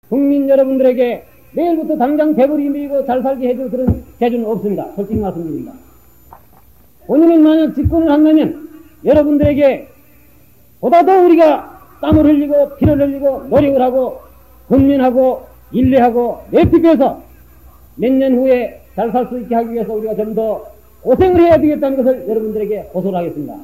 국민 여러분들에게 내일부터 당장 배불리 밀고 잘 살게 해줄 그런 재주는 없습니다. 솔직히 말씀드립니다. 본인은 만약 집권을 한다면 여러분들에게 보다 더 우리가 땀을 흘리고 피를 흘리고 노력을 하고 근면하고 인내하고 내피해서 몇 년 후에 잘 살 수 있게 하기 위해서 우리가 좀 더 고생을 해야 되겠다는 것을 여러분들에게 호소를 하겠습니다.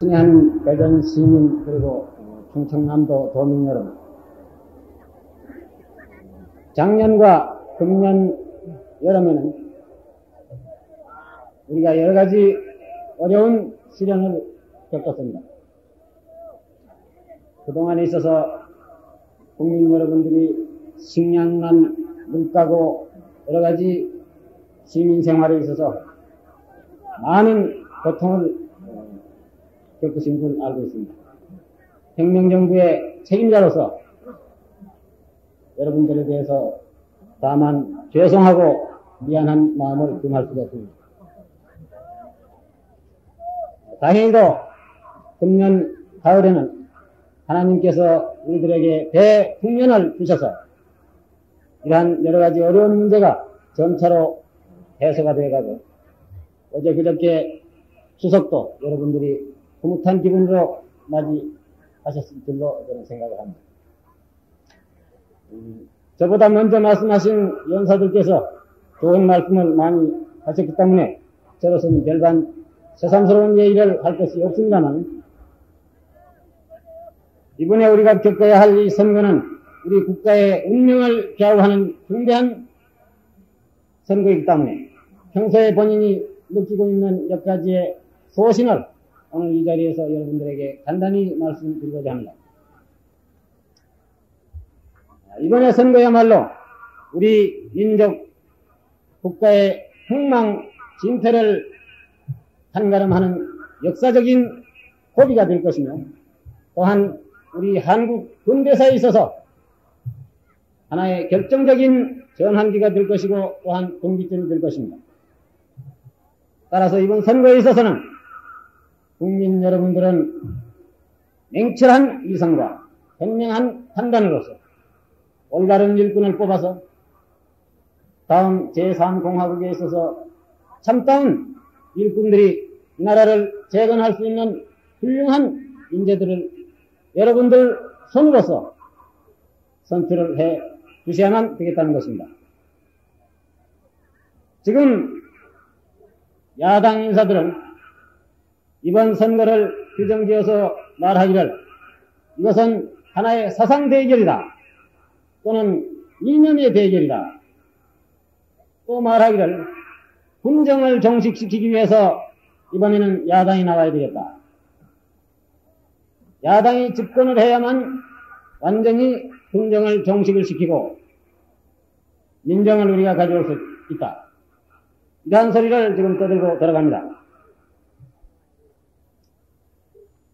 하는 대전 시민 그리고 충청남도 도민 여러분, 작년과 금년 여름에는 우리가 여러 가지 어려운 시련을 겪었습니다. 그동안에 있어서 국민 여러분들이 식량난, 물가고 여러 가지 시민 생활에 있어서 많은 고통을 겪으신 줄 알고 있습니다. 혁명정부의 책임자로서 여러분들에 대해서 다만 죄송하고 미안한 마음을 금할 수가 없습니다. 다행히도 금년 가을에는 하나님께서 우리들에게 대국면을 주셔서 이러한 여러가지 어려운 문제가 점차로 해소가 되어가고 어제 그저께 추석도 여러분들이 흐뭇한 기분으로 맞이하셨을 줄로 저는 생각을 합니다. 저보다 먼저 말씀하신 연사들께서 좋은 말씀을 많이 하셨기 때문에 저로서는 별반 새삼스러운 얘기를 할 것이 없습니다만, 이번에 우리가 겪어야 할 이 선거는 우리 국가의 운명을 좌우하는 중대한 선거이기 때문에 평소에 본인이 느끼고 있는 몇 가지의 소신을 오늘 이 자리에서 여러분들에게 간단히 말씀드리고자 합니다. 이번에 선거야말로 우리 민족 국가의 흥망 진퇴를 한가름하는 역사적인 고비가 될 것이며, 또한 우리 한국 근대사에 있어서 하나의 결정적인 전환기가 될 것이고 또한 분기점이 될 것입니다. 따라서 이번 선거에 있어서는 국민 여러분들은 냉철한 이성과 현명한 판단으로서 올바른 일꾼을 뽑아서 다음 제3공화국에 있어서 참다운 일꾼들이 이 나라를 재건할 수 있는 훌륭한 인재들을 여러분들 손으로서 선출을 해 주셔야만 되겠다는 것입니다. 지금 야당 인사들은 이번 선거를 규정지어서 말하기를 이것은 하나의 사상 대결이다, 또는 이념의 대결이다, 또 말하기를 군정을 종식시키기 위해서 이번에는 야당이 나와야 되겠다. 야당이 집권을 해야만 완전히 군정을 종식을 시키고 민정을 우리가 가져올 수 있다. 이러한 소리를 지금 떠들고 들어갑니다.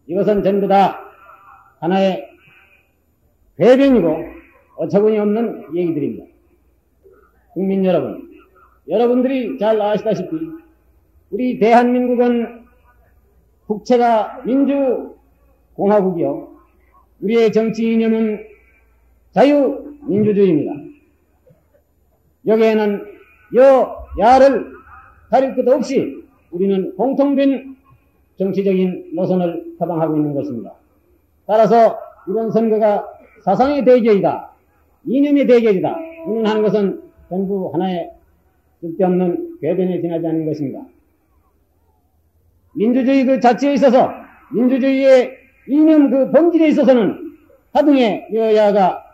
이것은 전부 다 하나의 궤변이고 어처구니 없는 얘기들입니다. 국민 여러분, 여러분들이 잘 아시다시피 우리 대한민국은 국채가 민주공화국이요, 우리의 정치 이념은 자유민주주의입니다. 여기에는 여야를 가릴 것 없이 우리는 공통된 정치적인 노선을 타방하고 있는 것입니다. 따라서 이번 선거가 사상의 대결이다, 이념의 대결이다, 이는 하는 것은 전부 하나의 쓸데없는 궤변에 지나지 않는 것입니다. 민주주의 그 자체에 있어서, 민주주의의 이념 그 본질에 있어서는 하등의 여야가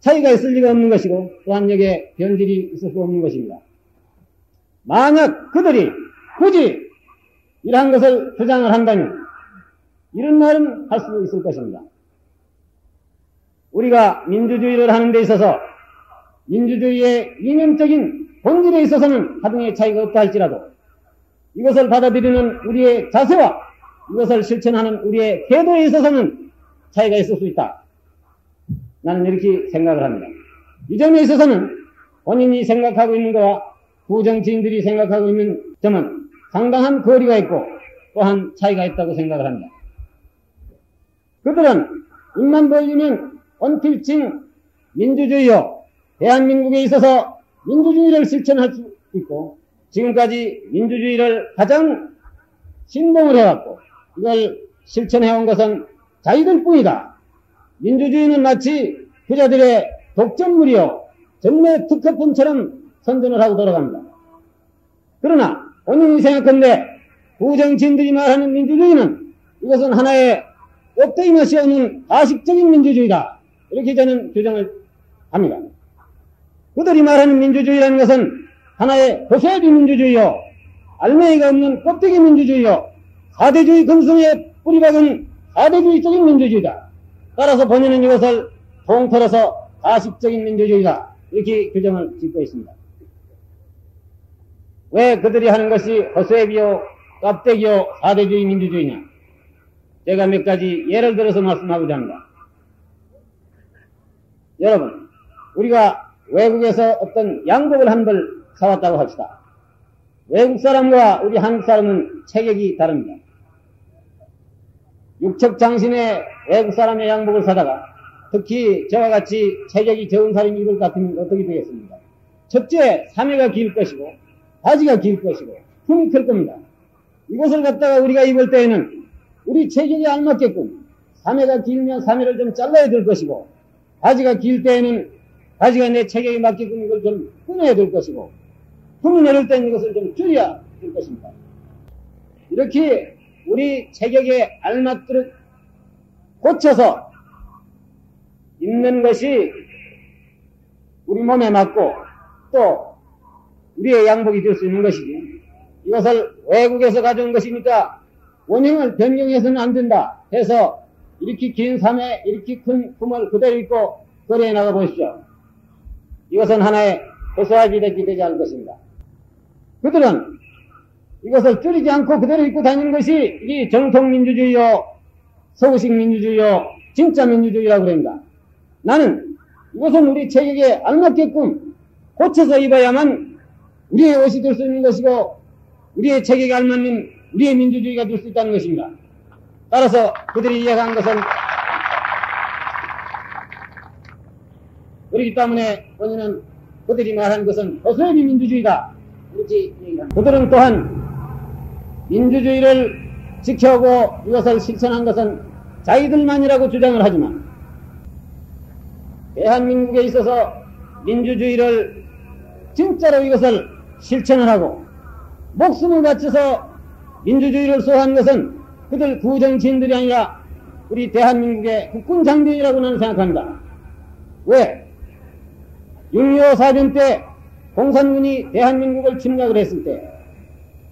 차이가 있을 리가 없는 것이고, 또한 여기에 변질이 있을 수 없는 것입니다. 만약 그들이 굳이 이러한 것을 주장을 한다면 이런 말은 할 수 있을 것입니다. 우리가 민주주의를 하는 데 있어서 민주주의의 이념적인 본질에 있어서는 하등의 차이가 없다 할지라도 이것을 받아들이는 우리의 자세와 이것을 실천하는 우리의 태도에 있어서는 차이가 있을 수 있다. 나는 이렇게 생각을 합니다. 이 점에 있어서는 본인이 생각하고 있는 것과 부정치인들이 생각하고 있는 점은 상당한 거리가 있고 또한 차이가 있다고 생각을 합니다. 그들은 입만 벌리면 원필칭 민주주의요, 대한민국에 있어서 민주주의를 실천할 수 있고 지금까지 민주주의를 가장 신봉을 해왔고 이걸 실천해온 것은 자기들 뿐이다. 민주주의는 마치 그자들의 독점물이요 전매 특허품처럼 선전을 하고 돌아갑니다. 그러나 본인이 생각한데 부정치인들이 말하는 민주주의는 이것은 하나의 껍데기 맛이 없는 가식적인 민주주의다. 이렇게 저는 규정을 합니다. 그들이 말하는 민주주의라는 것은 하나의 허세비 민주주의요, 알맹이가 없는 껍데기 민주주의요, 사대주의 근성에 뿌리박은 사대주의적인 민주주의다. 따라서 본인은 이것을 통틀어서 가식적인 민주주의다. 이렇게 규정을 짓고 있습니다. 왜 그들이 하는 것이 허세비요, 껍데기요, 사대주의 민주주의냐? 제가 몇 가지 예를 들어서 말씀하고자 합니다. 여러분, 우리가 외국에서 어떤 양복을 한 벌 사왔다고 합시다. 외국 사람과 우리 한국 사람은 체격이 다릅니다. 육척장신의 외국 사람의 양복을 사다가 특히 저와 같이 체격이 적은 사람이 입을 것 같으면 어떻게 되겠습니까? 첫째, 사매가 길 것이고 바지가 길 것이고 품이 클 겁니다. 이것을 갖다가 우리가 입을 때에는 우리 체격에 알맞게끔 사매가 길면 사매를 좀 잘라야 될 것이고 바지가 길 때에는 바지가 내 체격에 맞게끔 이걸 좀 끊어야 될 것이고 품이 내릴 때는 이것을 좀 줄여야 될 것입니다. 이렇게 우리 체격에 알맞도록 고쳐서 입는 것이 우리 몸에 맞고 또 우리의 양복이 될 수 있는 것이지 이것을 외국에서 가져온 것이니까 원형을 변경해서는 안 된다 해서 이렇게 긴 삶에 이렇게 큰 품을 그대로 입고 거리에 나가 보십시오. 이것은 하나의 허수아비 되지 않을 것입니다. 그들은 이것을 줄이지 않고 그대로 입고 다니는 것이 이 정통민주주의요, 서구식 민주주의요, 진짜 민주주의라고 그럽니다. 나는 이것은 우리 체격에 알맞게끔 고쳐서 입어야만 우리의 옷이 될 수 있는 것이고 우리의 체격에 알맞는 우리의 민주주의가 될 수 있다는 것입니다. 따라서 그들이 이야기한 것은 그렇기 때문에 본인은 그들이 말한 것은 허수아비 민주주의다. 이렇게 얘기합니다. 그들은 또한 민주주의를 지켜오고 이것을 실천한 것은 자기들만이라고 주장을 하지만 대한민국에 있어서 민주주의를 진짜로 이것을 실천을 하고 목숨을 바쳐서 민주주의를 수호한 것은 그들 구정치인들이 아니라 우리 대한민국의 국군 장병이라고 나는 생각합니다. 왜? 6.25 사변 때 공산군이 대한민국을 침략을 했을 때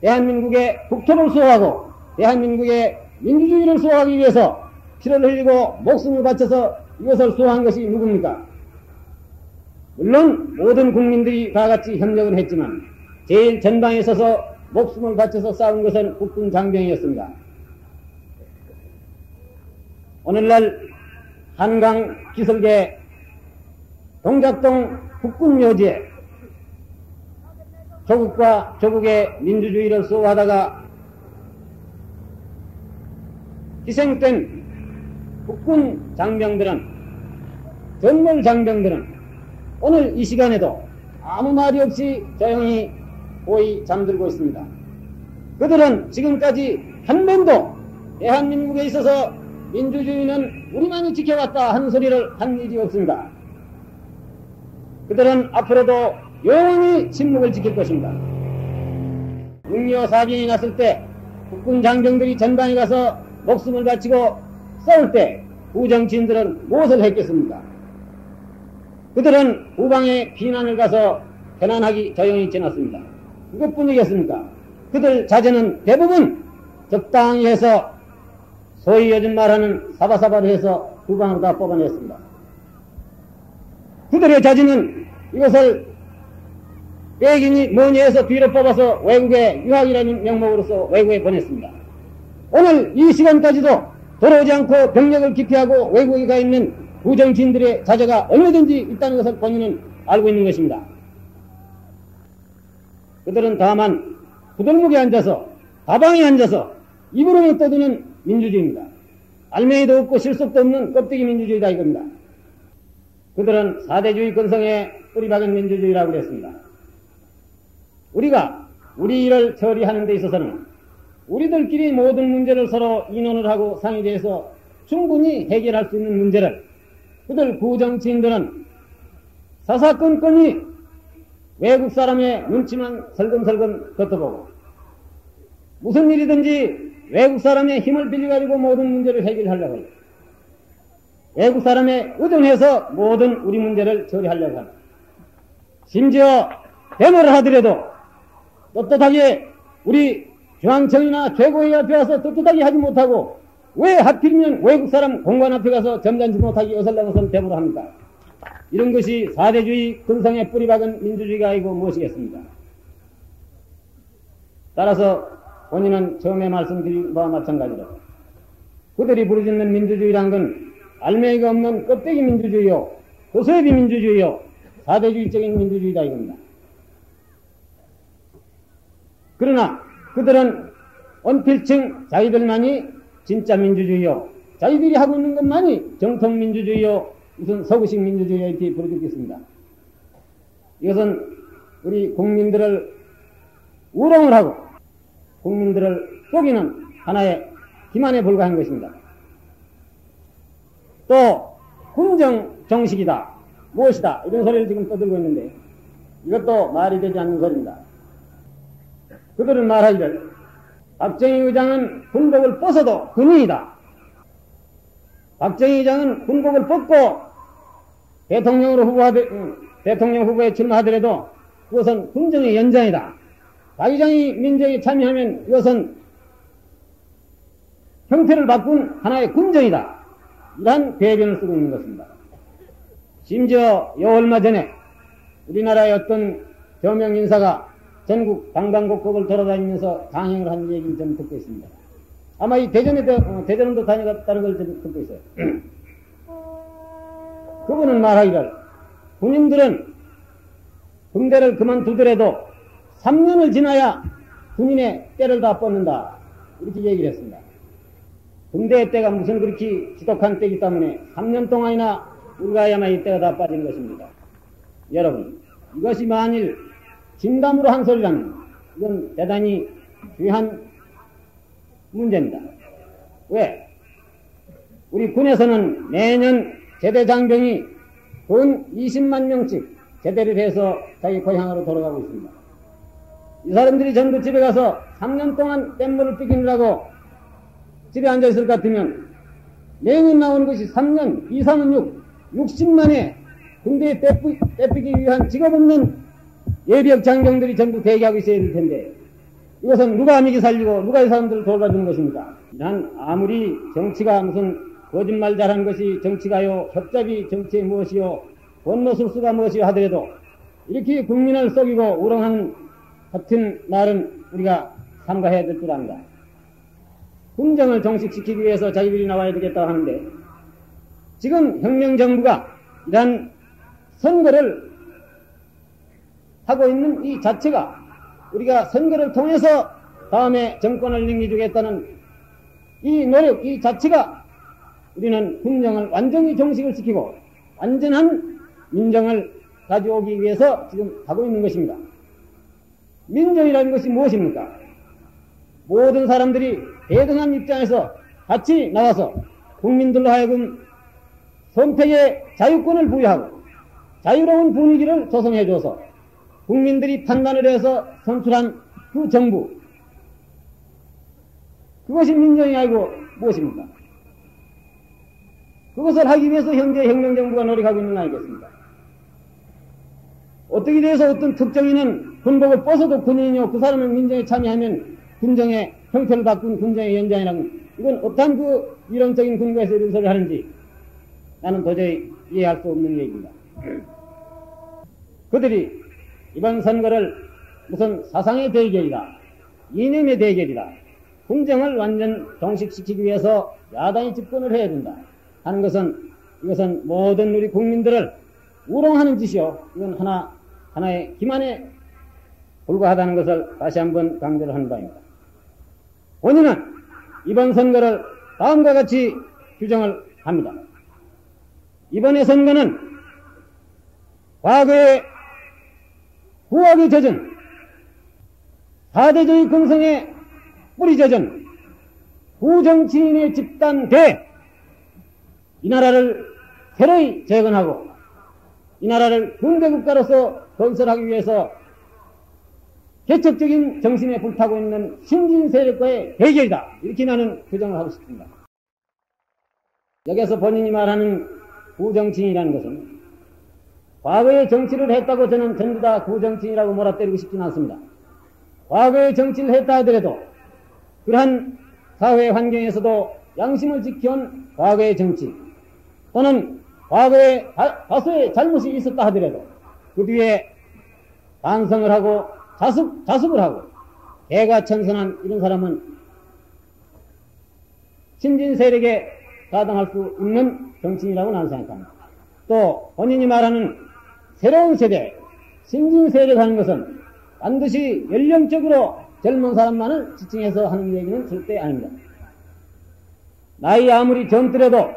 대한민국의 국토를 수호하고 대한민국의 민주주의를 수호하기 위해서 피를 흘리고 목숨을 바쳐서 이것을 수호한 것이 누굽니까? 물론 모든 국민들이 다 같이 협력을 했지만 제일 전방에 서서 목숨을 바쳐서 싸운 것은 국군 장병이었습니다. 오늘날 한강 기슭의 동작동 국군 묘지에 조국과 조국의 민주주의를 수호하다가 희생된 국군 장병들은, 전몰 장병들은 오늘 이 시간에도 아무 말이 없이 조용히 고이 잠들고 있습니다. 그들은 지금까지 한 번도 대한민국에 있어서 민주주의는 우리만이 지켜왔다 하는 소리를 한 일이 없습니다. 그들은 앞으로도 영원히 침묵을 지킬 것입니다. 6.25 사변이 났을 때 국군 장병들이 전방에 가서 목숨을 바치고 싸울 때 부정치인들은 무엇을 했겠습니까? 그들은 후방에 비난을 가서 편안하게 조용히 지났습니다. 그것뿐이겠습니까? 그들 자제는 대부분 적당히 해서 소위 요즘 말하는 사바사바를 해서 후방으로 다 뽑아냈습니다. 그들의 자제는 이것을 빼기니 뭐니 해서 뒤로 뽑아서 외국에 유학이라는 명목으로서 외국에 보냈습니다. 오늘 이 시간까지도 돌아오지 않고 병력을 기피하고 외국에 가 있는 부정치인들의 자제가 얼마든지 있다는 것을 본인은 알고 있는 것입니다. 그들은 다만 부들목에 앉아서 다방에 앉아서 입으로만 떠드는 민주주의입니다. 알맹이도 없고 실속도 없는 껍데기 민주주의다 이겁니다. 그들은 사대주의 근성에 뿌리박은 민주주의라고 그랬습니다. 우리가 우리 일을 처리하는 데 있어서는 우리들끼리 모든 문제를 서로 인원을 하고 상의해서 충분히 해결할 수 있는 문제를 그들 구정치인들은 사사건건이 외국 사람의 눈치만 설금설금 걷어보고 무슨 일이든지 외국 사람의 힘을 빌려가지고 모든 문제를 해결하려고 해요. 외국 사람에 의존해서 모든 우리 문제를 처리하려고 합니다. 심지어 데모를 하더라도 떳떳하게 우리 중앙청이나 최고위 앞에 와서 떳떳하게 하지 못하고 왜 하필이면 외국 사람 공관 앞에 가서 점잖지 못하게 어설렁어설 데모를 합니까? 이런 것이 사대주의 근성에 뿌리박은 민주주의가 아니고 무엇이겠습니까? 따라서 본인은 처음에 말씀드린 바와 마찬가지로 그들이 부르짖는 민주주의란 건 알맹이가 없는 껍데기 민주주의요, 고소해비 민주주의요, 사대주의적인 민주주의다 이겁니다. 그러나 그들은 언필층 자기들만이 진짜 민주주의요, 자기들이 하고 있는 것만이 정통 민주주의요, 무슨 서구식 민주주의요 이렇게 부르짖겠습니다. 이것은 우리 국민들을 우롱을 하고 국민들을 속이는 하나의 기만에 불과한 것입니다. 또 군정 정식이다, 무엇이다 이런 소리를 지금 떠들고 있는데 이것도 말이 되지 않는 소리입니다. 그들은 말하기를 박정희 의장은 군복을 벗어도 군인이다. 박정희 의장은 군복을 벗고 대통령 후보에 출마하더라도 그것은 군정의 연장이다. 박 의장이 민정에 참여하면 이것은 형태를 바꾼 하나의 군정이다. 이러한 대변을 쓰고 있는 것입니다. 심지어 요 얼마 전에 우리나라의 어떤 저명 인사가 전국 방방곡곡을 돌아다니면서 강행을 한 얘기를 좀 듣고 있습니다. 아마 이 대전도 다녀갔다는 걸 좀 듣고 있어요. 그분은 말하기를 군인들은 군대를 그만두더라도 3년을 지나야 군인의 때를 다 뻗는다. 이렇게 얘기를 했습니다. 군대의 때가 무슨 그렇게 지독한 때이기 때문에 3년 동안이나 우리가야만 이 때가 다 빠진 것입니다. 여러분, 이것이 만일 진담으로 한 소리라면 이건 대단히 귀한 문제입니다. 왜? 우리 군에서는 매년 제대 장병이 돈 20만 명씩 제대를 해서 자기 고향으로 돌아가고 있습니다. 이 사람들이 전부 집에 가서 3년 동안 뗏물을 삐기느라고 집에 앉아있을 것 같으면 매년 나오는 것이 3년, 2, 3은 60만에 군대에 떼삐기 위한 직업 없는 예비역 장병들이 전부 대기하고 있어야 될 텐데 이것은 누가 미기 살리고 누가 이 사람들을 돌봐주는 것입니까? 난 아무리 정치가 무슨 거짓말 잘하는 것이 정치가요, 협잡이 정치의 무엇이요, 원노술수가 무엇이요 하더라도 이렇게 국민을 속이고 우롱하는 같은 말은 우리가 삼가해야 될 줄 압니다. 군정을 종식시키기 위해서 자기들이 나와야 되겠다고 하는데 지금 혁명정부가 이러한 선거를 하고 있는 이 자체가 우리가 선거를 통해서 다음에 정권을 넘겨주겠다는 이 노력, 이 자체가 우리는 군정을 완전히 종식을 시키고 완전한 민정을 가져오기 위해서 지금 하고 있는 것입니다. 민정이라는 것이 무엇입니까? 모든 사람들이 대등한 입장에서 같이 나와서 국민들로 하여금 선택의 자유권을 부여하고 자유로운 분위기를 조성해줘서 국민들이 판단을 해서 선출한 그 정부, 그것이 민정이 아니고 무엇입니까? 그것을 하기 위해서 현재 혁명정부가 노력하고 있는 거 아니겠습니까? 어떻게 돼서 어떤 특정인은 군복을 벗어도 군인이요, 그 사람은 민정에 참여하면 군정의 형태를 바꾼 군정의 연장이라는, 이건 어떤 그 이론적인 근거에서 이런 소리를 하는지 나는 도저히 이해할 수 없는 얘기입니다. 그들이 이번 선거를 무슨 사상의 대결이다, 이념의 대결이다, 군정을 완전 종식시키기 위해서 야당이 집권을 해야 된다 하는 것은, 이것은 모든 우리 국민들을 우롱하는 짓이요, 이건 하나의 기만에 불과하다는 것을 다시 한번 강조를 하는 바입니다. 본인은 이번 선거를 다음과 같이 규정을 합니다. 이번의 선거는 과거의 후악이 젖은 사대주의 근성의 뿌리 젖은 부정치인의 집단 대 이 나라를 새로이 재건하고 이 나라를 군대국가로서 건설하기 위해서 개척적인 정신에 불타고 있는 신진 세력과의 대결이다. 이렇게 나는 규정을 하고 싶습니다. 여기서 본인이 말하는 부정치인이라는 것은 과거에 정치를 했다고 저는 전부 다 부정치인이라고 몰아때리고 싶지는 않습니다. 과거에 정치를 했다 하더라도 그러한 사회 환경에서도 양심을 지켜온 과거의 정치 또는 과거에 다수의 잘못이 있었다 하더라도 그 뒤에 반성을 하고 자숙을 하고 개과천선한 이런 사람은 신진 세력에 가당할 수 있는 정치인이라고 나는 생각합니다. 또 본인이 말하는 새로운 세대, 신진 세력 하는 것은 반드시 연령적으로 젊은 사람만을 지칭해서 하는 얘기는 절대 아닙니다. 나이 아무리 젊더라도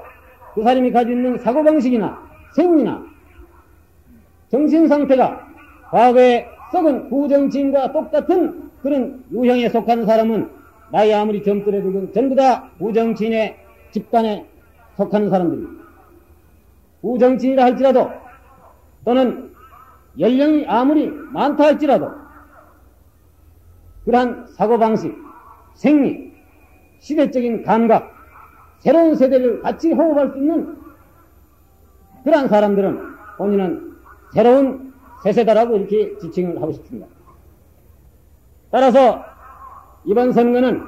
그 사람이 가지고 있는 사고방식이나 생리나 정신상태가 과거에 썩은 부정치인과 똑같은 그런 유형에 속하는 사람은 나이 아무리 젊더라도 전부 다 부정치인의 집단에 속하는 사람들입니다. 부정치인이라 할지라도 또는 연령이 아무리 많다 할지라도 그러한 사고방식, 생리, 시대적인 감각, 새로운 세대를 같이 호흡할 수 있는 그러한 사람들은 본인은 새로운 새세대라고 이렇게 지칭을 하고 싶습니다. 따라서 이번 선거는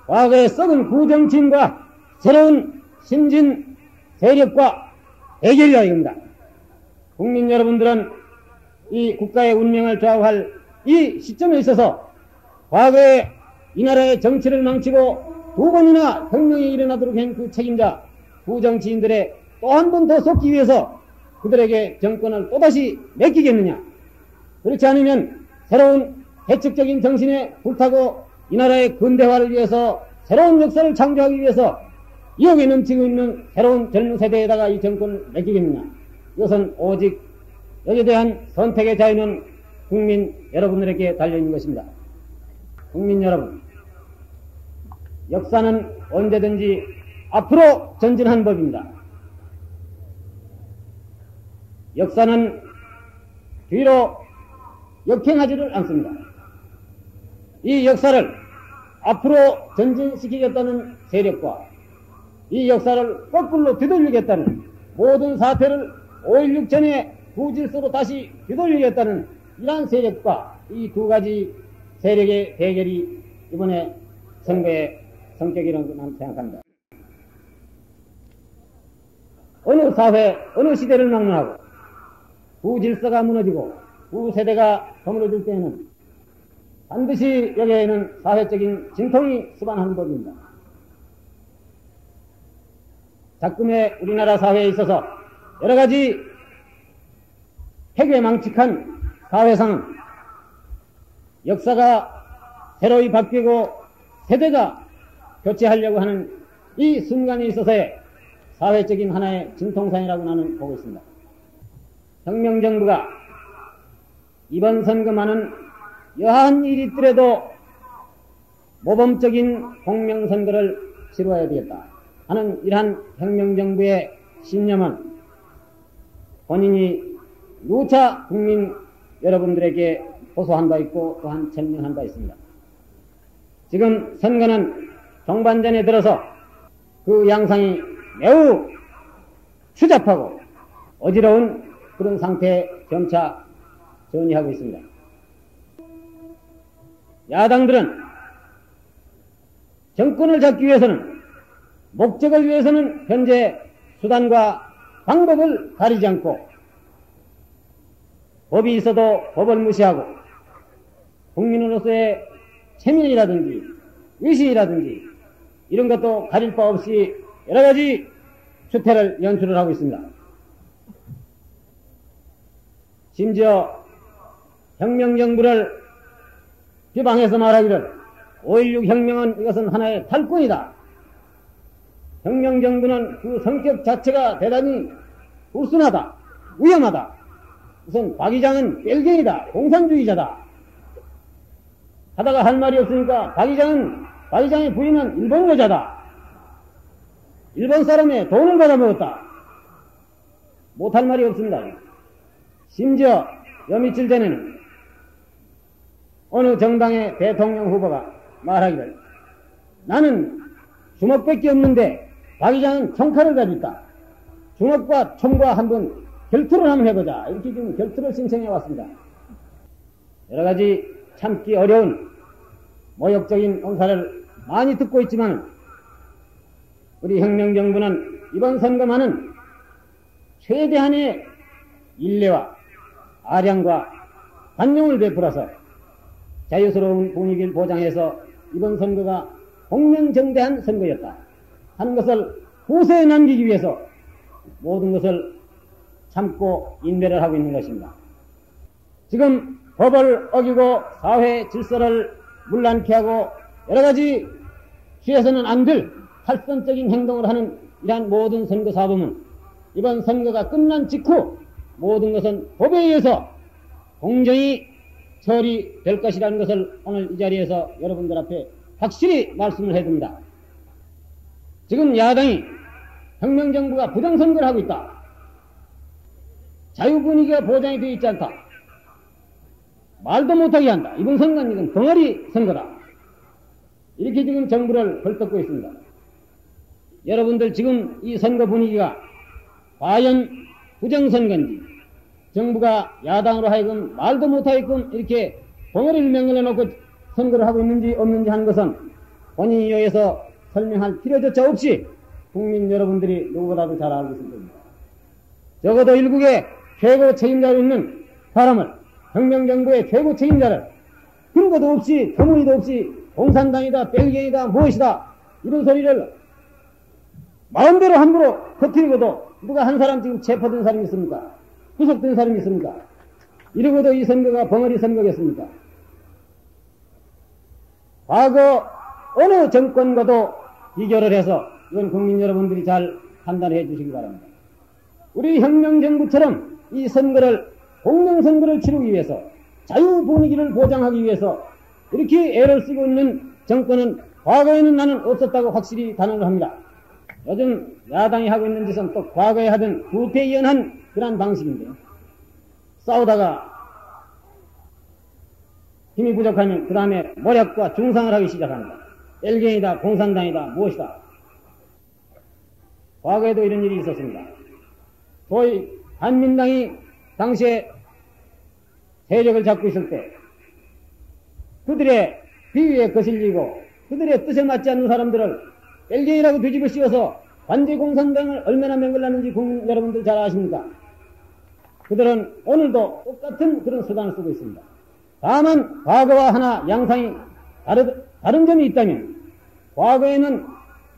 과거의 썩은 부정치인과 새로운 신진 세력과 대결이라 이겁니다. 국민 여러분들은 이 국가의 운명을 좌우할 이 시점에 있어서 과거에 이 나라의 정치를 망치고 두 번이나 혁명이 일어나도록 한 그 책임자 부정치인들의 또 한 번 더 속기 위해서 그들에게 정권을 또다시 맡기겠느냐. 그렇지 않으면 새로운 개척적인 정신에 불타고 이 나라의 근대화를 위해서 새로운 역사를 창조하기 위해서 이역에 넘치고 있는 새로운 젊은 세대에다가 이 정권을 맡기겠느냐. 이것은 오직 여기에 대한 선택의 자유는 국민 여러분들에게 달려있는 것입니다. 국민 여러분, 역사는 언제든지 앞으로 전진한 법입니다. 역사는 뒤로 역행하지를 않습니다. 이 역사를 앞으로 전진시키겠다는 세력과 이 역사를 거꾸로 뒤돌리겠다는 모든 사태를 5.16 전에 구질서로 다시 뒤돌리겠다는 이러한 세력과 이 두 가지 세력의 대결이 이번에 선거의 성격이라고 나는 생각합니다. 어느 사회, 어느 시대를 막론하고 구질서가 무너지고 구세대가 허물어질 때에는 반드시 여기에는 사회적인 진통이 수반하는 법입니다. 작금의 우리나라 사회에 있어서 여러 가지 폐괴망측한 사회상은 역사가 새로이 바뀌고 세대가 교체하려고 하는 이 순간에 있어서의 사회적인 하나의 진통상이라고 나는 보고 있습니다. 혁명정부가 이번 선거만은 여하한 일이 있더라도 모범적인 공명선거를 치러야 되겠다 하는 이러한 혁명정부의 신념은 본인이 누차 국민 여러분들에게 호소한 바 있고 또한 천명한 바 있습니다. 지금 선거는 종반전에 들어서 그 양상이 매우 추잡하고 어지러운 그런 상태에 점차 전이하고 있습니다. 야당들은 정권을 잡기 위해서는 목적을 위해서는 현재 수단과 방법을 가리지 않고 법이 있어도 법을 무시하고 국민으로서의 체면이라든지 의식이라든지 이런 것도 가릴 바 없이 여러 가지 추태를 연출을 하고 있습니다. 심지어 혁명정부를 비방해서 말하기를 5.16 혁명은 이것은 하나의 탈권이다. 혁명정부는 그 성격 자체가 대단히 불순하다, 위험하다. 우선 박 의장은 뺄갱이다, 공산주의자다. 하다가 할 말이 없으니까 박 의장의 부인은 일본 여자다. 일본 사람의 돈을 받아먹었다. 못할 말이 없습니다. 심지어 며칠 전에는 어느 정당의 대통령 후보가 말하기를 나는 주먹밖에 없는데 박 의장은 총칼을 가지고 있다. 주먹과 총과 한번 결투를 한번 해보자. 이렇게 지금 결투를 신청해 왔습니다. 여러 가지 참기 어려운 모욕적인 언사를 많이 듣고 있지만 우리 혁명정부는 이번 선거만은 최대한의 인내와 아량과 관용을 베풀어서 자유스러운 분위기를 보장해서 이번 선거가 공명정대한 선거였다 하는 것을 후세에 남기기 위해서 모든 것을 참고 인내를 하고 있는 것입니다. 지금 법을 어기고 사회 질서를 문란케 하고 여러 가지 취해서는 안 될 탈선적인 행동을 하는 이러한 모든 선거 사범은 이번 선거가 끝난 직후 모든 것은 법에 의해서 공정히 처리될 것이라는 것을 오늘 이 자리에서 여러분들 앞에 확실히 말씀을 해둡니다. 지금 야당이 혁명정부가 부정선거를 하고 있다. 자유분위기가 보장이 되어 있지 않다. 말도 못하게 한다. 이번 선거는 이건 덩어리 선거다. 이렇게 지금 정부를 헐뜯고 있습니다. 여러분들 지금 이 선거 분위기가 과연 부정선거인지 정부가 야당으로 하여금 말도 못하게끔 이렇게 덩어리를 명령해 놓고 선거를 하고 있는지 없는지 하는 것은 본인이 여기서 설명할 필요조차 없이 국민 여러분들이 누구보다도 잘 알고 있을 겁니다. 적어도 일국의 최고 책임자로 있는 사람을 혁명정부의 최고 책임자를 근거도 없이 터무니도 없이 공산당이다 뺄갱이다 무엇이다 이런 소리를 마음대로 함부로 터뜨리고도 누가 한 사람 지금 체포된 사람이 있습니까? 구속된 사람이 있습니까? 이러고도 이 선거가 벙어리 선거겠습니까? 과거 어느 정권과도 비교를 해서 이건 국민 여러분들이 잘 판단해 주시기 바랍니다. 우리 혁명정부처럼 이 선거를 공정선거를 치르기 위해서 자유 분위기를 보장하기 위해서 이렇게 애를 쓰고 있는 정권은 과거에는 나는 없었다고 확실히 단언을 합니다. 요즘 야당이 하고 있는 짓은 또 과거에 하던 구태의연한 그런 방식인데요. 싸우다가 힘이 부족하면 그 다음에 모략과 중상을 하기 시작합니다. 뺄갱이다 공산당이다 무엇이다. 과거에도 이런 일이 있었습니다. 소위 한민당이 당시에 세력을 잡고 있을 때 그들의 비위에 거슬리고 그들의 뜻에 맞지 않는 사람들을 뺄갱이라고 뒤집어 씌워서 관제 공산당을 얼마나 맹글랐는지 국민 여러분들 잘 아십니까? 그들은 오늘도 똑같은 그런 수단을 쓰고 있습니다. 다만 과거와 하나 양상이 다른 점이 있다면 과거에는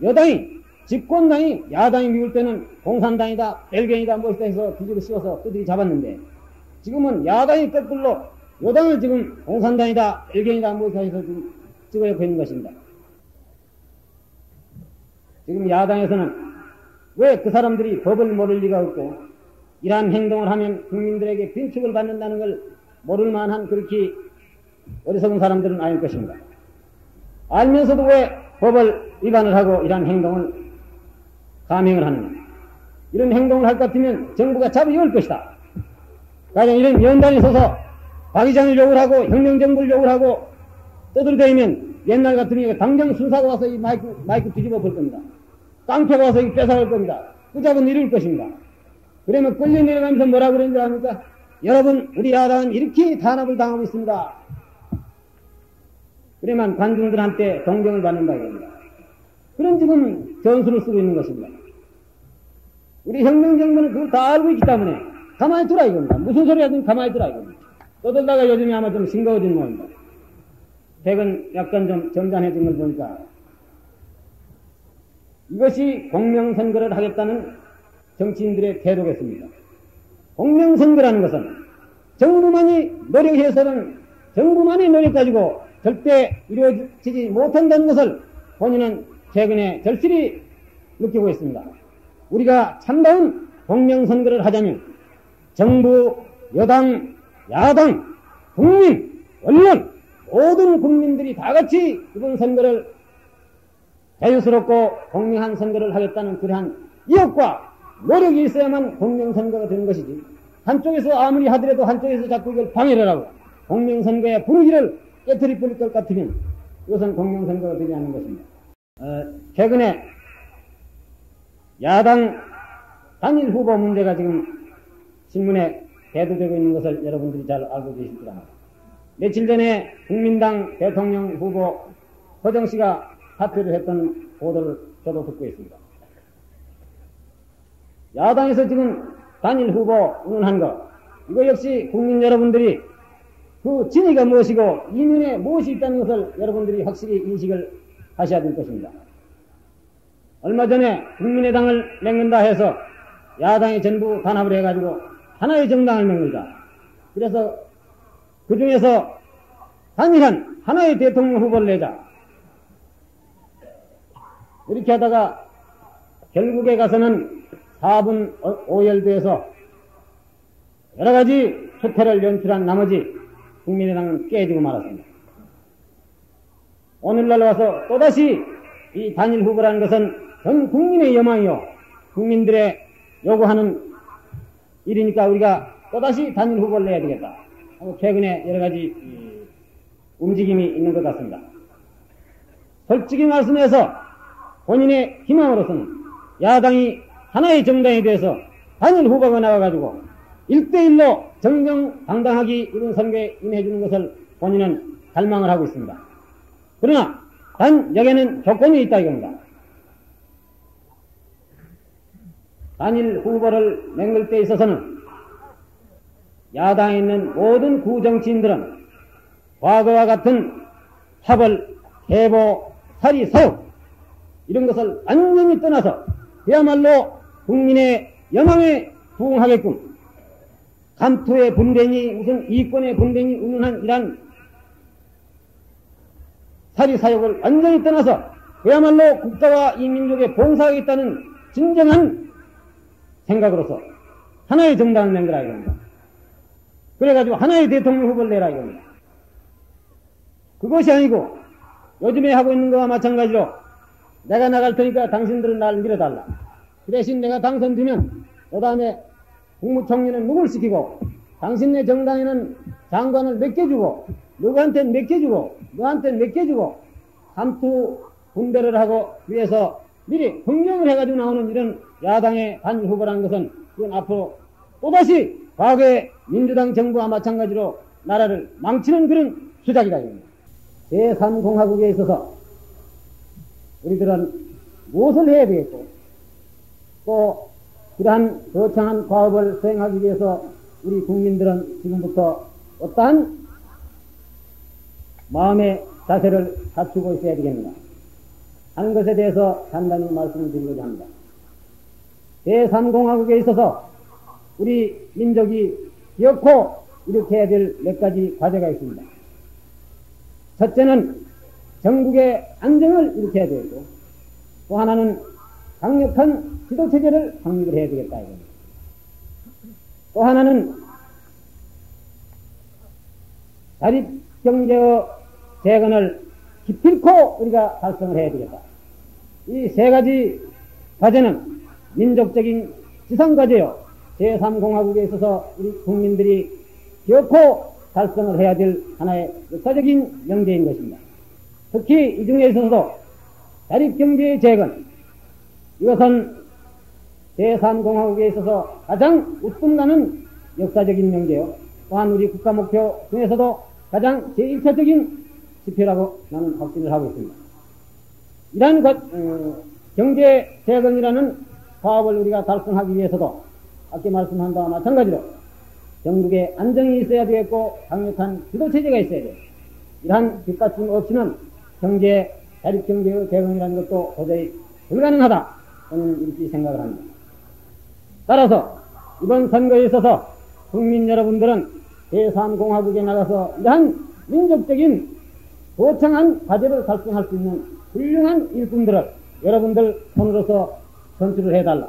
여당이 집권당이 야당이 미울 때는 공산당이다 뺄갱이다 무엇이다 해서 뒤집어 씌워서 그들이 잡았는데 지금은 야당이 거꾸로 여당을 지금 공산당이다 뺄갱이다 무엇이다 해서 지금 찍어놓고 있는 것입니다. 지금 야당에서는 왜 그 사람들이 법을 모를 리가 없고 이러한 행동을 하면 국민들에게 빈축을 받는다는 걸 모를 만한 그렇게 어리석은 사람들은 아닐 것입니다. 알면서도 왜 법을 위반을 하고 이러한 행동을 감행을 하느냐. 이런 행동을 할 것 같으면 정부가 잡아올 것이다. 가령 이런 연단에 서서 박 의장을 욕을 하고 혁명정부를 욕을 하고 떠들대면 옛날 같으면 당장 순사가 와서 이 마이크 뒤집어 볼 겁니다. 깡패가 와서 뺏어갈 겁니다. 끄잡은 이룰 것입니다. 그러면 끌려 내려가면서 뭐라 그러는 줄 압니까? 여러분 우리 야당은 이렇게 탄압을 당하고 있습니다. 그러면 관중들한테 동경을 받는다 이겁니다. 그런 지금 전술을 쓰고 있는 것입니다. 우리 혁명정부는 그걸 다 알고 있기 때문에 가만히 두라 이겁니다. 무슨 소리 하든 가만히 두라 이겁니다. 떠들다가 요즘에 아마 좀 싱거워진 모양입니다. 최근 약간 좀 점잖해진 걸 보니까 이것이 공명선거를 하겠다는 정치인들의 태도겠습니다. 공명선거라는 것은 정부만이 노력해서는 정부만의 노력 가지고 절대 이루어지지 못한다는 것을 본인은 최근에 절실히 느끼고 있습니다. 우리가 참다운 공명선거를 하자면 정부, 여당, 야당, 국민, 언론, 모든 국민들이 다 같이 이번 선거를 자유스럽고 공명한 선거를 하겠다는 그러한意欲과 노력이 있어야만 공명선거가 되는 것이지, 한쪽에서 아무리 하더라도 한쪽에서 자꾸 이걸 방해를 하고 공명선거의 분위기를 깨트려 버릴 것 같으면 이것은 공명선거가 되지 않는 것입니다. 최근에 야당 단일 후보 문제가 지금 신문에 대두되고 있는 것을 여러분들이 잘 알고 계실 거라 합니다. 며칠 전에 국민당 대통령 후보 허정 씨가 사퇴를 했던 보도를 저도 듣고 있습니다. 야당에서 지금 단일 후보 운운한 것, 이거 역시 국민 여러분들이 그 진위가 무엇이고 이면에 무엇이 있다는 것을 여러분들이 확실히 인식을 하셔야 될 것입니다. 얼마 전에 국민의당을 맺는다 해서 야당이 전부 단합을 해가지고 하나의 정당을 맺는다. 그래서 그 중에서 단일한 하나의 대통령 후보를 내자. 이렇게 하다가 결국에 가서는 4분 오열돼서 여러 가지 수태를 연출한 나머지 국민의당은 깨지고 말았습니다. 오늘날 와서 또다시 이 단일 후보라는 것은 전 국민의 여망이요, 국민들의 요구하는 일이니까 우리가 또다시 단일 후보를 내야 되겠다 하고 최근에 여러 가지 움직임이 있는 것 같습니다. 솔직히 말씀해서 본인의 희망으로서는 야당이 하나의 정당에 대해서 단일 후보가 나와가지고 1대1로 정정당당하게 이런 선거에 임해주는 것을 본인은 갈망을 하고 있습니다. 그러나 단 여기에는 조건이 있다 이겁니다. 단일 후보를 맹글 때 있어서는 야당에 있는 모든 구정치인들은 과거와 같은 합을, 해보, 살이, 사욕 이런 것을 완전히 떠나서 그야말로 국민의 여망에 부응하게끔 감투의 분쟁이 무슨 이권의 분쟁이 운운한 이런 살이 사욕을 완전히 떠나서 그야말로 국가와 이 민족에 봉사하겠다는 진정한 생각으로서 하나의 정당을 만들어야 됩니다. 그래가지고 하나의 대통령 후보를 내라 이겁니다. 그것이 아니고 요즘에 하고 있는 것과 마찬가지로 내가 나갈 테니까 당신들은 나를 밀어달라. 그 대신 내가 당선되면 그 다음에 국무총리는 누굴 시키고 당신네 정당에는 장관을 몇 개 주고 누구한테는 몇 개 주고 너한테는 몇 개 주고 함투 분배를 하고 위해서 미리 흥정을 해가지고 나오는 이런 야당의 단일 후보라는 것은 그건 앞으로 또다시 과거의 민주당 정부와 마찬가지로 나라를 망치는 그런 수작이다. 제3공화국에 있어서 우리들은 무엇을 해야 되겠고 또 그러한 거창한 과업을 수행하기 위해서 우리 국민들은 지금부터 어떠한 마음의 자세를 갖추고 있어야 되겠는가 하는 것에 대해서 간단히 말씀을 드리고자 합니다. 제3공화국에 있어서 우리 민족이 기어코 이렇게 해야 될 몇 가지 과제가 있습니다. 첫째는 전국의 안정을 일으켜야 되고 또 하나는 강력한 지도체제를 확립을 해야 되겠다 이겁니다. 또 하나는 자립경제의 재건을 기필코 우리가 달성을 해야 되겠다. 이 세 가지 과제는 민족적인 지상과제요. 제3공화국에 있어서 우리 국민들이 기어코 달성을 해야 될 하나의 역사적인 명제인 것입니다. 특히 이 중에 있어서도 자립경제의 재건, 이것은 제3공화국에 있어서 가장 웃돈 가는 역사적인 명제요. 또한 우리 국가 목표 중에서도 가장 제1차적인 지표라고 나는 확신을 하고 있습니다. 이러한 경제 재건이라는 사업을 우리가 달성하기 위해서도 아까 말씀한 바와 마찬가지로 전국에 안정이 있어야 되겠고 강력한 지도체제가 있어야 돼요. 이러한 뒷받침 없이는 자립경제의 재건이라는 것도 도저히 불가능하다. 저는 이렇게 생각을 합니다. 따라서 이번 선거에 있어서 국민 여러분들은 제3공화국에 나가서 이러한 민족적인 거창한 과제를 달성할 수 있는 훌륭한 일꾼들을 여러분들 손으로서 선출을 해달라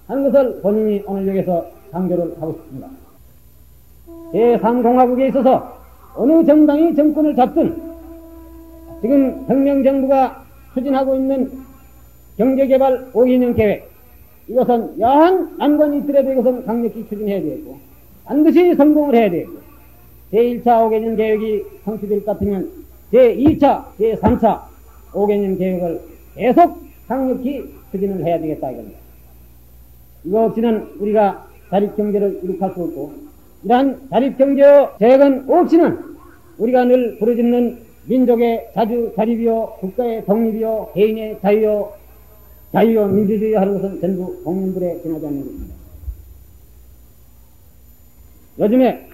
하는 것을 본인이 오늘 여기서 강조를 하고 싶습니다. 제3공화국에 있어서 어느 정당이 정권을 잡든 지금 혁명정부가 추진하고 있는 경제개발 5개년 계획, 이것은 야한 난관이 있더라도 이것은 강력히 추진해야 되고 반드시 성공을 해야 되고, 제1차 5개년 계획이 성취될 것 같으면 제2차, 제3차 5개년 계획을 계속 강력히 추진을 해야 되겠다 이겁니다. 이거 없이는 우리가 자립경제를 이룩할 수 없고, 이러한 자립경제의 재건 없이는 우리가 늘 부르짖는 민족의 자립이요, 국가의 독립이요, 개인의 자유요, 민주주의 하는 것은 전부 국민들에 지나지 않는 것입니다. 요즘에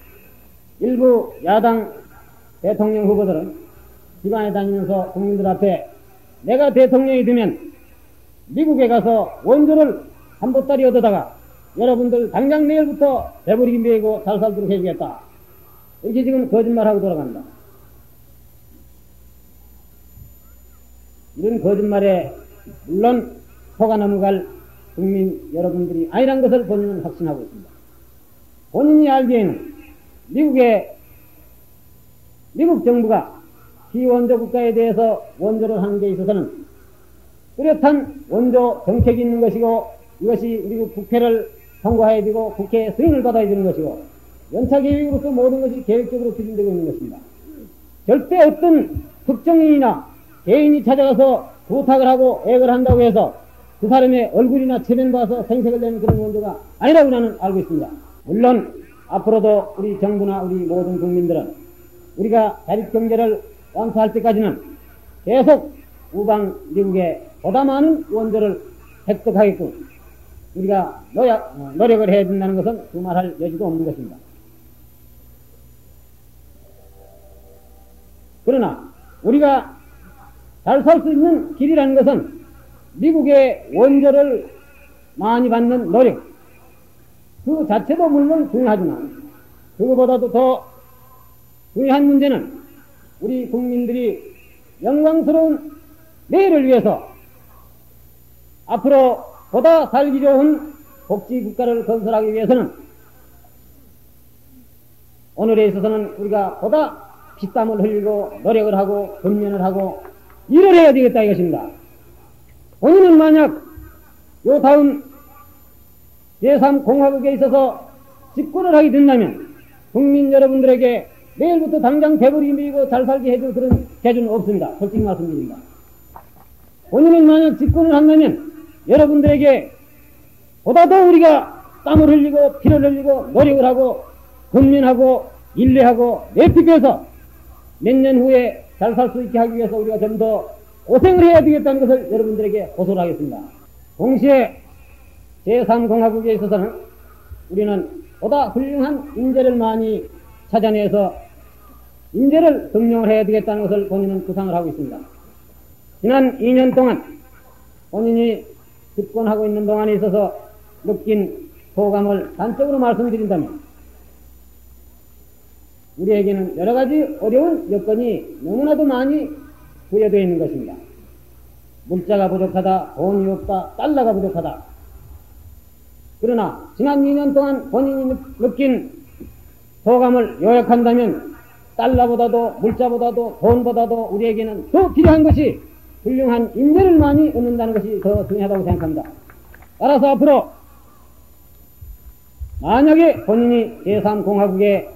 일부 야당 대통령 후보들은 기관에 다니면서 국민들 앞에 내가 대통령이 되면 미국에 가서 원조를 한 보따리 얻어다가 여러분들 당장 내일부터 배부리기 메고 잘 살도록 해주겠다, 이렇게 지금 거짓말하고 돌아간다. 이런 거짓말에 물론 속아 넘어갈 국민 여러분들이 아니란 것을 본인은 확신하고 있습니다. 본인이 알기에는 미국 정부가 비원조 국가에 대해서 원조를 하는 데 있어서는 뚜렷한 원조 정책이 있는 것이고, 이것이 미국 국회를 통과해야 되고 국회 승인을 받아야 되는 것이고, 연차 계획으로서 모든 것이 계획적으로 추진되고 있는 것입니다. 절대 어떤 특정인이나 개인이 찾아가서 부탁을 하고 애걸 한다고 해서 그 사람의 얼굴이나 체면 봐서 생색을 내는 그런 원조가 아니라고 나는 알고 있습니다. 물론 앞으로도 우리 정부나 우리 모든 국민들은 우리가 자립경제를 완수할 때까지는 계속 우방 미국에 보다 많은 원조를 획득하겠고, 우리가 노력을 해야 된다는 것은 두말할 여지도 없는 것입니다. 그러나 우리가 잘 살 수 있는 길이라는 것은 미국의 원조를 많이 받는 노력, 그 자체도 물론 중요하지만 그거보다도 더 중요한 문제는 우리 국민들이 영광스러운 내일을 위해서 앞으로 보다 살기 좋은 복지국가를 건설하기 위해서는 오늘에 있어서는 우리가 보다 피땀을 흘리고 노력을 하고 근면을 하고 일을 해야 되겠다 이것입니다. 본인은 만약 요 다음 제3공화국에 있어서 집권을 하게 된다면 국민 여러분들에게 내일부터 당장 배부리 밀고 잘 살게 해줄 그런 재주는 없습니다. 솔직히 말씀드립니다. 본인은 만약 집권을 한다면 여러분들에게 보다 더 우리가 땀을 흘리고 피를 흘리고 노력을 하고 근면하고 인내하고 내피해서 몇 년 후에 잘 살 수 있게 하기 위해서 우리가 좀 더 고생을 해야 되겠다는 것을 여러분들에게 호소를 하겠습니다. 동시에 제3공화국에 있어서는 우리는 보다 훌륭한 인재를 많이 찾아내서 인재를 등용을 해야 되겠다는 것을 본인은 구상을 하고 있습니다. 지난 2년 동안 본인이 집권하고 있는 동안에 있어서 느낀 소감을 단적으로 말씀드린다면, 우리에게는 여러 가지 어려운 여건이 너무나도 많이 부여되어 있는 것입니다. 물자가 부족하다, 돈이 없다, 달러가 부족하다. 그러나 지난 2년 동안 본인이 느낀 소감을 요약한다면 달러보다도 물자보다도 돈보다도 우리에게는 더 필요한 것이 훌륭한 인재를 많이 얻는다는 것이 더 중요하다고 생각합니다. 따라서 앞으로 만약에 본인이 제3공화국의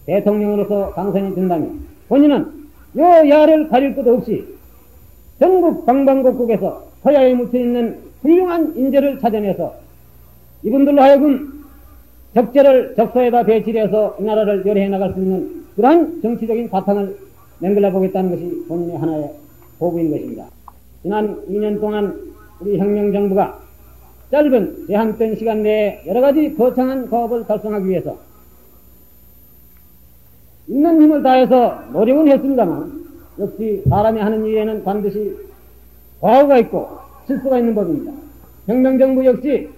대통령으로서 당선이 된다면 본인은 요 야를 가릴 것 없이 전국 방방곡곡에서 서야에 묻혀있는 훌륭한 인재를 찾아내서 이분들로 하여금 적재를 적소에다 배치해서 이 나라를 요리해 나갈 수 있는 그러한 정치적인 바탕을 만들어 보겠다는 것이 본인의 하나의 포부인 것입니다. 지난 2년 동안 우리 혁명정부가 짧은 제한된 시간 내에 여러 가지 거창한 과업을 달성하기 위해서 있는 힘을 다해서 노력은 했습니다만, 역시 사람이 하는 일에는 반드시 과오가 있고 실수가 있는 법입니다. 혁명정부 역시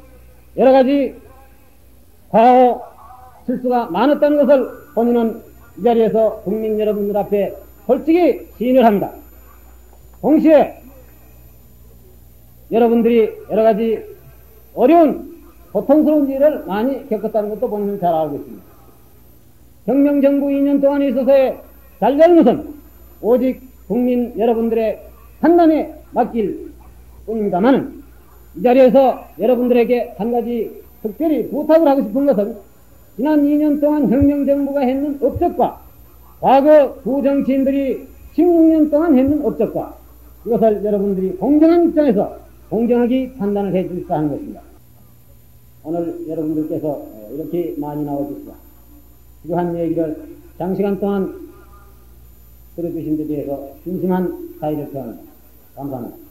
여러 가지 과오, 실수가 많았다는 것을 본인은 이 자리에서 국민 여러분들 앞에 솔직히 시인을 합니다. 동시에 여러분들이 여러 가지 어려운 고통스러운 일을 많이 겪었다는 것도 본인은 잘 알고 있습니다. 혁명정부 2년 동안에 있어서의 잘되는 것은 오직 국민 여러분들의 판단에 맡길 뿐입니다만, 이 자리에서 여러분들에게 한 가지 특별히 부탁을 하고 싶은 것은 지난 2년 동안 혁명정부가 했는 업적과 과거 부정치인들이 16년 동안 했는 업적과 이것을 여러분들이 공정한 입장에서 공정하게 판단을 해 주십사 하는 것입니다. 오늘 여러분들께서 이렇게 많이 나와주시고 필요한 얘기를 장시간 동안 들어주신 데 대해서 진심한 사의를 표합니다. 감사합니다.